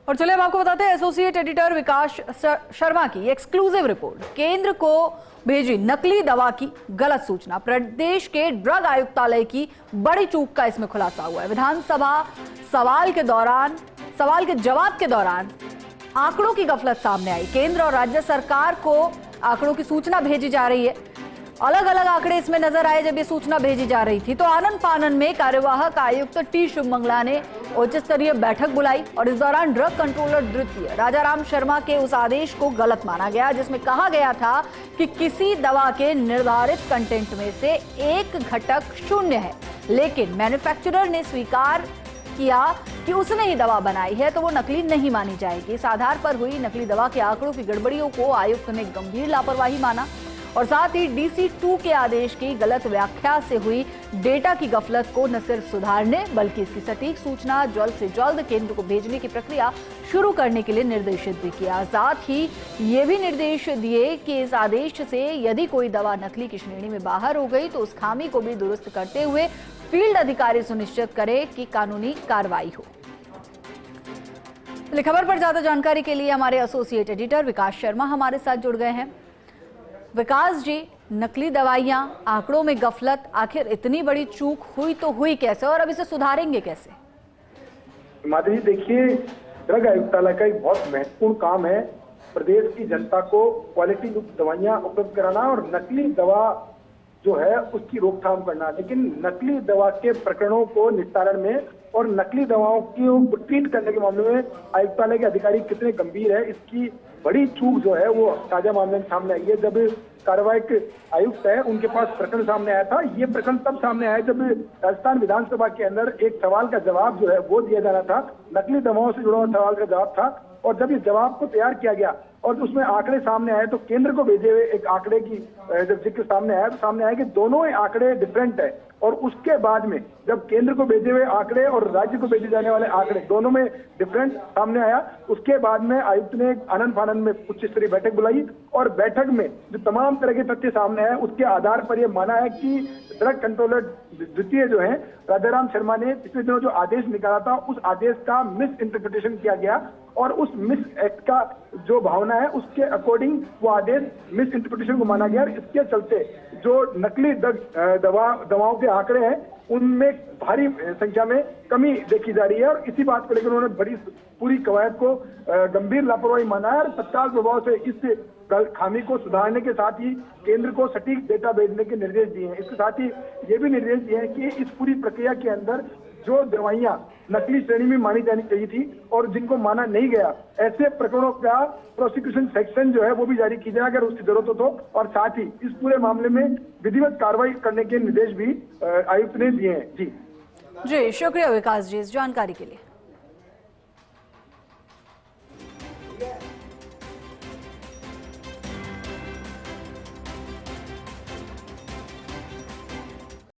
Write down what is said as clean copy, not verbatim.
और चलिए अब आपको बताते हैं एसोसिएट एडिटर विकास शर्मा की एक्सक्लूसिव रिपोर्ट। केंद्र को भेजी नकली दवा की गलत सूचना, प्रदेश के ड्रग आयुक्तालय की बड़ी चूक का इसमें खुलासा हुआ है। विधानसभा सवाल के जवाब के दौरान आंकड़ों की गफलत सामने आई। केंद्र और राज्य सरकार को आंकड़ों की सूचना भेजी जा रही है। अलग अलग आंकड़े इसमें नजर आए जब ये सूचना भेजी जा रही थी, तो आनन फानन में कार्यवाहक आयुक्त टी शुभमंगला ने उच्च स्तरीय बैठक बुलाई और इस दौरान ड्रग कंट्रोलर द्वितीय राजाराम शर्मा के उस आदेश को गलत माना गया जिसमें कहा गया था कि किसी दवा के निर्धारित कंटेंट में से एक घटक शून्य है, लेकिन मैन्युफैक्चरर ने स्वीकार किया कि उसने ही दवा बनाई है तो वो नकली नहीं मानी जाएगी। इस आधार पर हुई नकली दवा के आंकड़ों की गड़बड़ियों को आयुक्त ने गंभीर लापरवाही माना और साथ ही DC-2 के आदेश की गलत व्याख्या से हुई डेटा की गफलत को न सिर्फ सुधारने बल्कि इसकी सटीक सूचना जल्द से जल्द केंद्र को भेजने की प्रक्रिया शुरू करने के लिए निर्देशित भी किया। साथ ही ये भी निर्देश दिए कि इस आदेश से यदि कोई दवा नकली की श्रेणी में बाहर हो गई तो उस खामी को भी दुरुस्त करते हुए फील्ड अधिकारी सुनिश्चित करे कि कानूनी कार्रवाई हो। खबर पर ज्यादा जानकारी के लिए हमारे एसोसिएट एडिटर विकास शर्मा हमारे साथ जुड़ गए हैं। विकास जी, नकली दवाइयां, आंकड़ों में गफलत, आखिर इतनी बड़ी चूक हुई तो हुई कैसे और अब इसे सुधारेंगे कैसे? माधवी जी, देखिए, ड्रग आयुक्तालय का एक बहुत महत्वपूर्ण काम है प्रदेश की जनता को क्वालिटी युक्त दवाइयां उपलब्ध कराना और नकली दवा जो है उसकी रोकथाम करना। लेकिन नकली दवा के प्रकरणों को निस्तारण में और नकली दवाओं की ट्रीट करने के मामले में आयुक्तालय के अधिकारी कितने गंभीर है, इसकी बड़ी चूक जो है वो ताजा मामले में सामने आई है। जब कार्यवाहक आयुक्त है उनके पास प्रकरण सामने आया था, ये प्रकरण तब सामने आया जब राजस्थान विधानसभा के अंदर एक सवाल का जवाब जो है वो दिया जाना था, नकली दवाओं से जुड़ा हुआ सवाल का जवाब था। और जब इस जवाब को तैयार किया गया और उसमें आंकड़े सामने आए तो केंद्र को भेजे हुए एक आंकड़े की जब जिक्र सामने आया तो सामने आया कि दोनों ही आंकड़े डिफरेंट है। और उसके बाद में जब केंद्र को भेजे हुए आंकड़े और राज्य को भेजे जाने वाले आंकड़े दोनों में डिफरेंट सामने आया, उसके बाद में आयुक्त ने आनन फानन में उच्च स्तरीय बैठक बुलाई और बैठक में जो तमाम तरह के तथ्य सामने आए उसके आधार पर यह माना है कि ड्रग कंट्रोलर द्वितीय जो है राजाराम शर्मा ने पिछले दिनों जो आदेश निकाला था उस आदेश का मिस इंटरप्रिटेशन किया गया और उस मिस एक्ट का जो भावना है उसके अकॉर्डिंग वो आदेश मिस इंटरप्रिटेशन को माना गया। इसके चलते जो नकली दवाओं के आंकड़े हैं उनमें भारी संख्या में कमी देखी जा रही है और इसी बात को लेकर उन्होंने बड़ी पूरी कवायद को गंभीर लापरवाही माना है और तत्काल प्रभाव से इस खामी को सुधारने के साथ ही केंद्र को सटीक डेटा भेजने के निर्देश दिए हैं। इसके साथ ही ये भी निर्देश दिए हैं कि इस पूरी प्रक्रिया के अंदर जो दवाइयां नकली श्रेणी में मानी जानी चाहिए थी और जिनको माना नहीं गया, ऐसे प्रकरणों का प्रोसिक्यूशन सेक्शन जो है वो भी जारी की जाए अगर उसकी जरूरत हो तो। और साथ ही इस पूरे मामले में विधिवत कार्रवाई करने के निर्देश भी आयुक्त ने दिए हैं। जी शुक्रिया विकास जी इस जानकारी के लिए।